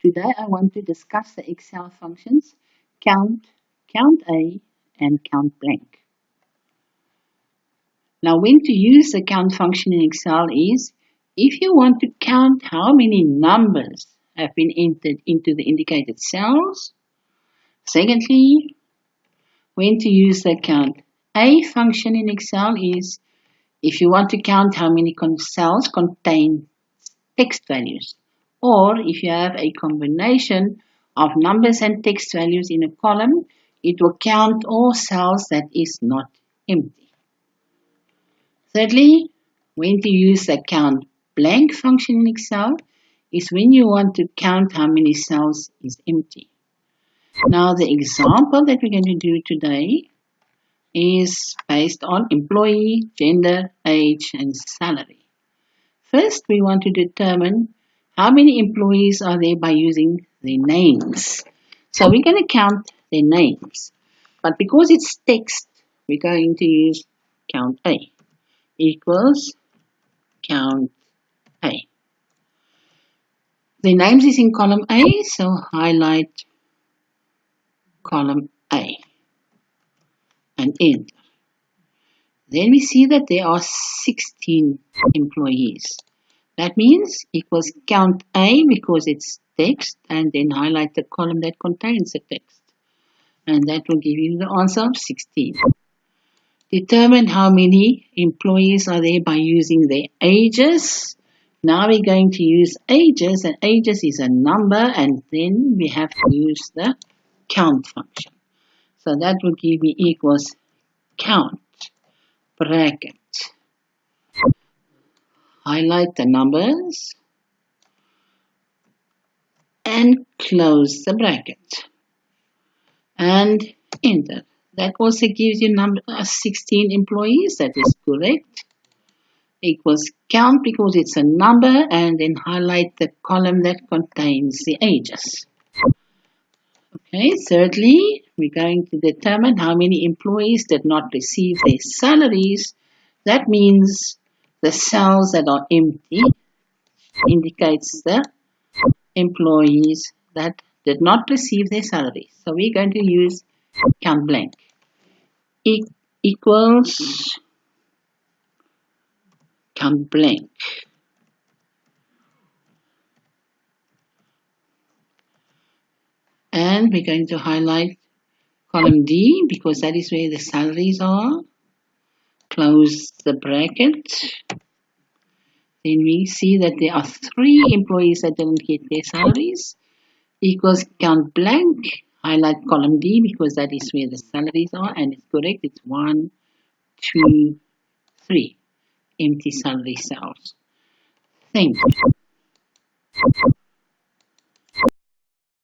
Today I want to discuss the Excel functions count, count A, and count blank. Now when to use the count function in Excel is if you want to count how many numbers have been entered into the indicated cells. Secondly, when to use the count A function in Excel is if you want to count how many cells contain text values, or if you have a combination of numbers and text values in a column, it will count all cells that is not empty. Thirdly, when to use the count blank function in Excel is when you want to count how many cells is empty. Now the example that we're going to do today is based on employee, gender, age, and salary. First, we want to determine how many employees are there by using their names. So we're going to count their names. But because it's text, we're going to use count A equals count A. The names is in column A, so highlight column A and enter. Then we see that there are 16 employees. That means equals count A because it's text, and then highlight the column that contains the text. And that will give you the answer of 16. Determine how many employees are there by using their ages. Now we're going to use ages, and ages is a number, and then we have to use the count function. So that will give me equals count bracket. Highlight the numbers and close the bracket and enter. That also gives you number 16 employees. That is correct. Equals count because it's a number, and then highlight the column that contains the ages. Okay, thirdly, we're going to determine how many employees did not receive their salaries. That means the cells that are empty indicates the employees that did not receive their salaries. So we're going to use count blank. Equals count blank. And we're going to highlight column D because that is where the salaries are. Close the bracket. Then we see that there are 3 employees that didn't get their salaries. Equals count blank. Highlight column D because that is where the salaries are, and it's correct. It's 1, 2, 3 empty salary cells. Thank you.